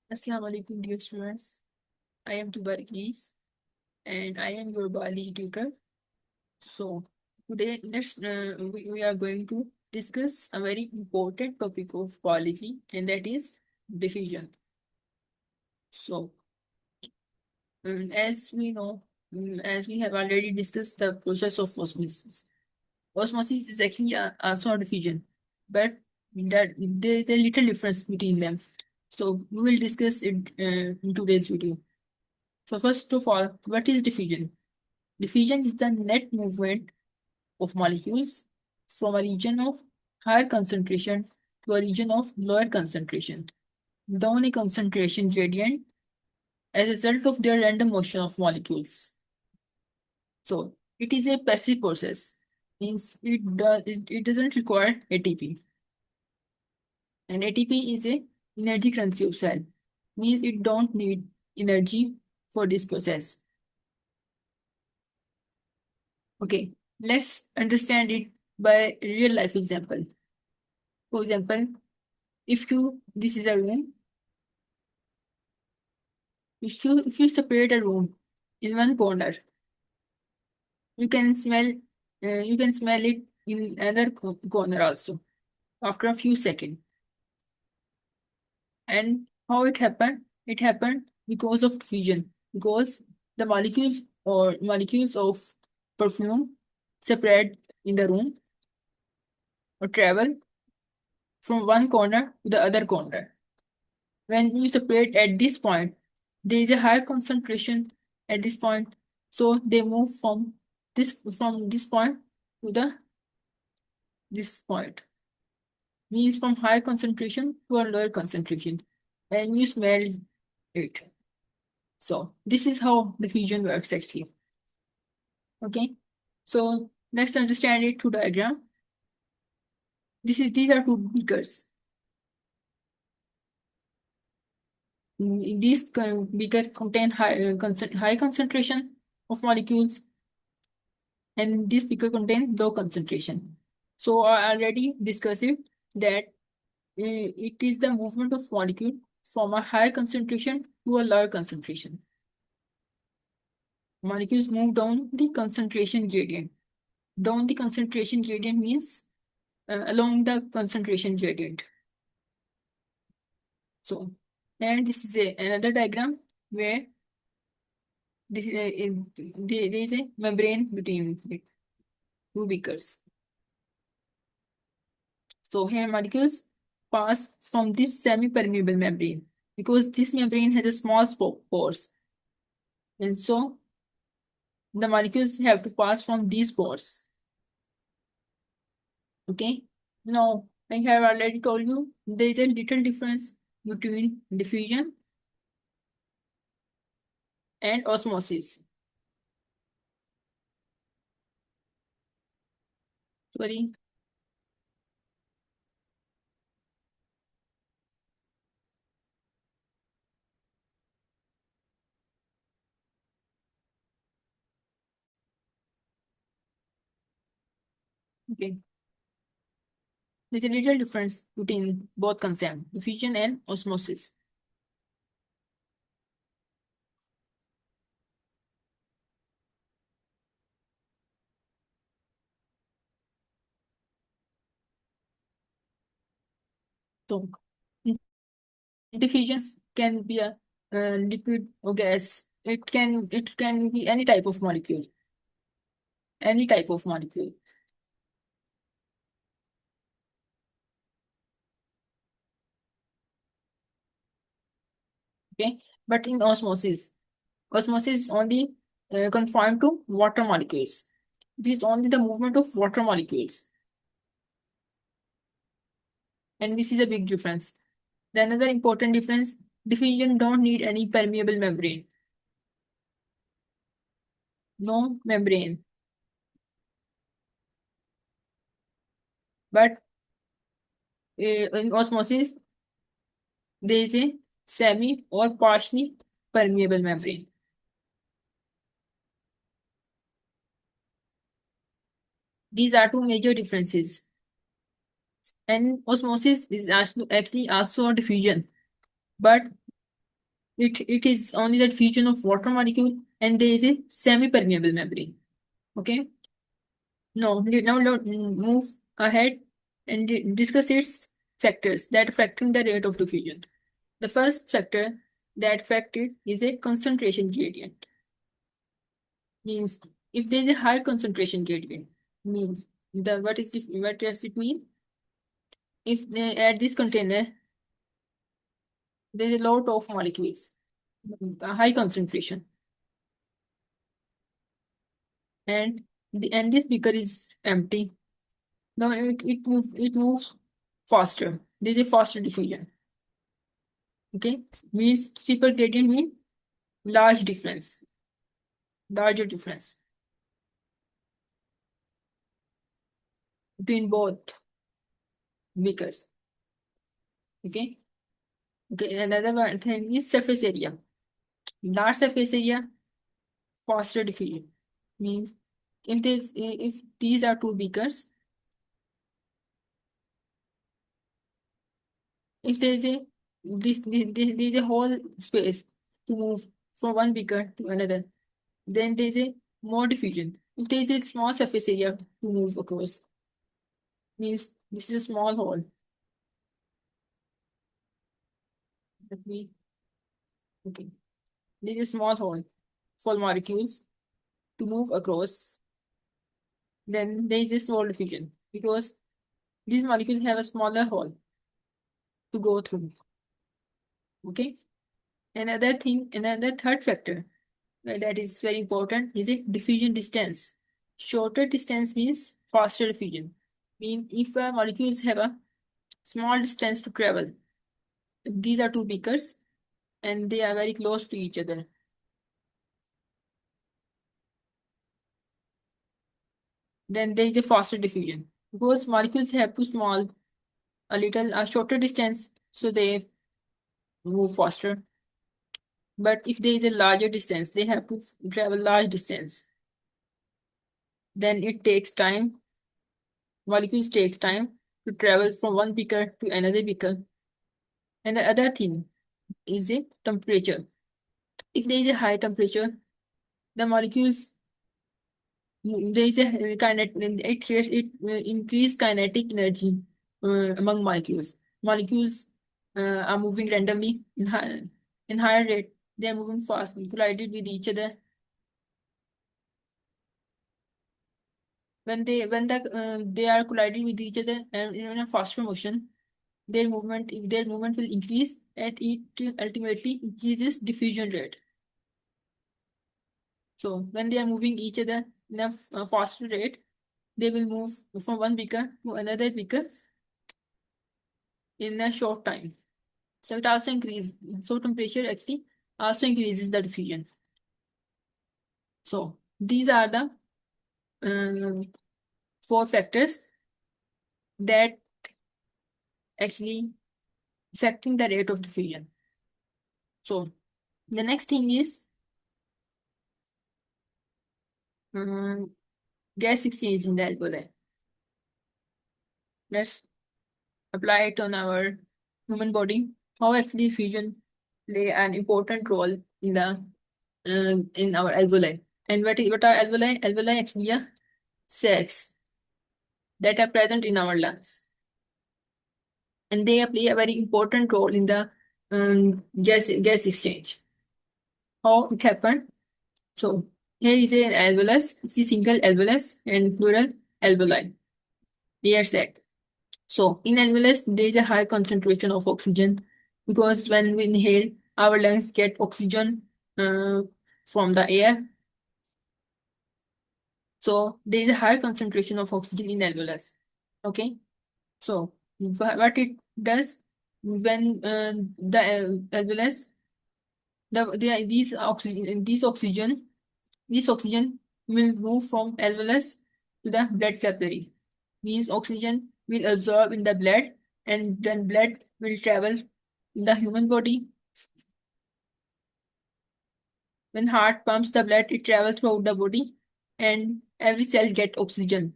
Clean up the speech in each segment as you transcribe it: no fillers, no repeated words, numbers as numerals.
Assalamu alaikum, dear students. I am Tubarkis and I am your biology tutor. So today we are going to discuss a very important topic of biology, and that is diffusion. So as we know, as we have already discussed the process of osmosis. Osmosis is actually also a diffusion, but there is a little difference between them. So we will discuss it in today's video. So first of all, what is diffusion? Diffusion is the net movement of molecules from a region of higher concentration to a region of lower concentration down a concentration gradient as a result of their random motion of molecules. So it is a passive process, means it doesn't require ATP. And ATP is a energy currency of cell, means it don't need energy for this process. Okay, let's understand it by real life example. For example, if you this is a room, if you separate a room in one corner, you can smell it in another corner also after a few seconds. And how it happened? It happened because of fusion. Because the molecules of perfume separate in the room or travel from one corner to the other corner. When you separate at this point, there is a higher concentration at this point, so they move from this point to the this point. Means from higher concentration to a lower concentration, and you smell it. So this is how diffusion works actually. Okay, so let's understand it through diagram. These are two beakers. These beaker contain high concentration of molecules, and this beaker contains low concentration. So I already discussed it that it is the movement of molecule from a higher concentration to a lower concentration. Molecules move down the concentration gradient. Down the concentration gradient means along the concentration gradient. So, and this is another diagram where there is a membrane between the two beakers. So here molecules pass from this semi-permeable membrane because this membrane has a small pores, and so the molecules have to pass from these pores. Okay. Now I have already told you there is a little difference between diffusion and osmosis. Sorry. Okay. There's a little difference between both concepts, diffusion and osmosis. So diffusions can be a liquid or gas. It can be any type of molecule. Any type of molecule. Okay. But in osmosis is only confined to water molecules. This is only the movement of water molecules. And this is a big difference. The another important difference, diffusion don't need any permeable membrane. No membrane. But in osmosis, there is a semi or partially permeable membrane. These are two major differences. And osmosis is actually also a diffusion, but It is only the diffusion of water molecule, and there is a semi-permeable membrane. Okay. Now let move ahead and discuss its factors that affecting the rate of diffusion. The first factor that affect it is a concentration gradient. Means if there is a high concentration gradient, means what does it mean? If at this container there is a lot of molecules, a high concentration, and this beaker is empty. Now it moves faster. There is a faster diffusion. Okay, means steeper gradient means large difference, larger difference between both beakers. Okay. Okay. Another one thing is surface area. Large surface area, faster diffusion. Means if these are two beakers, if there is a there is a whole space to move from one beaker to another, then there is a more diffusion. If there is a small surface area to move across, means this is a small hole. Let me okay. There is a small hole for molecules to move across. Then there is a small diffusion because these molecules have a smaller hole to go through. Okay. Another third factor that is very important is a diffusion distance. Shorter distance means faster diffusion. Mean if molecules have a small distance to travel, these are two beakers and they are very close to each other. Then there is a faster diffusion because molecules have too small, a shorter distance, so they move faster. But if there is a larger distance, they have to travel large distance. Then it takes time. Molecules takes time to travel from one beaker to another beaker. And the other thing is a temperature. If there is a high temperature, the molecules there is a kinet it creates it increase kinetic energy among molecules. Molecules are moving randomly in higher rate. They are moving fast, collided with each other. When they are colliding with each other and in a faster motion, their movement will increase and it ultimately increases diffusion rate. So when they are moving each other in a faster rate, they will move from one beaker to another beaker in a short time. So it also increases. So temperature actually also increases the diffusion. So these are the four factors that actually affecting the rate of diffusion. So the next thing is um, gas exchange in the alveoli. Let's apply it on our human body. How actually fusion play an important role in our alveoli. And what are alveoli? Alveoli actually are sacs that are present in our lungs, and they play a very important role in the gas exchange. How it happened? So here is an alveolus. It's a single alveolus and plural alveoli. Air sac. So in alveolus, there is a high concentration of oxygen because when we inhale, our lungs get oxygen from the air. So there is a high concentration of oxygen in alveolus. Okay. So what it does when the alveolus, these oxygen will move from alveolus to the blood capillary. Means oxygen will absorb in the blood and then blood will travel in the human body. When heart pumps the blood, it travels throughout the body and every cell get oxygen.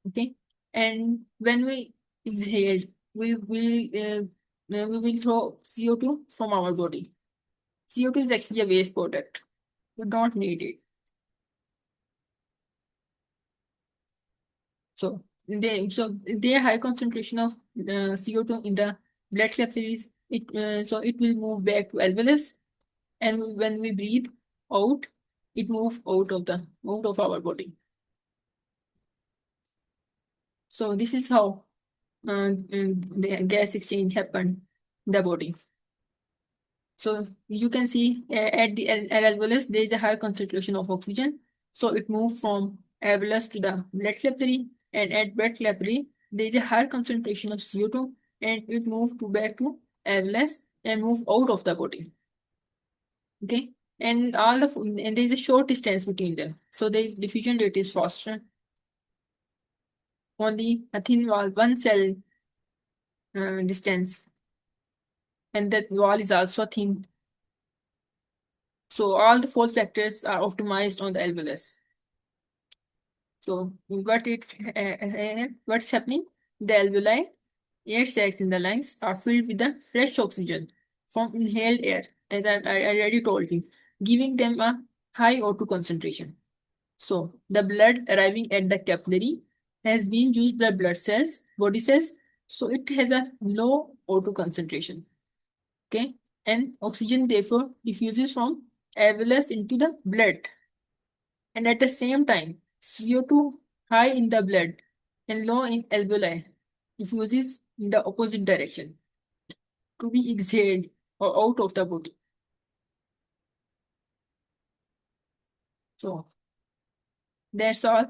Okay. And when we exhale, we will we will throw CO2 from our body. CO2 is actually a waste product. We don't need it. So they high concentration of CO2 in the blood capillaries. It will move back to alveolus, and when we breathe out, it moves out of our body. So this is how the gas exchange happened in the body. So you can see at the alveolus there is a high concentration of oxygen. So it moves from alveolus to the blood capillary, and at blood capillary there is a higher concentration of CO2, and it moves to back to alveolus and move out of the body. Okay, and there is a short distance between them, so the diffusion rate is faster. Only a thin wall, one cell distance, and that wall is also thin. So all the force factors are optimized on the alveolus. So what's happening? The alveoli, air sacs in the lungs are filled with the fresh oxygen from inhaled air, as I already told you, giving them a high O2 concentration. So the blood arriving at the capillary has been used by blood cells, body cells, so it has a low O2 concentration. Okay, and oxygen therefore diffuses from alveolus into the blood, and at the same time, CO2 high in the blood and low in alveoli diffuses in the opposite direction to be exhaled or out of the body. So that's all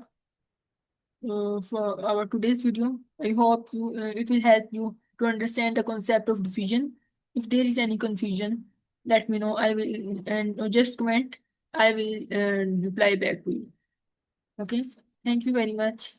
for our today's video. I hope it will help you to understand the concept of diffusion. If there is any confusion, let me know. I will and just comment. I will reply back to you. Okay. Thank you very much.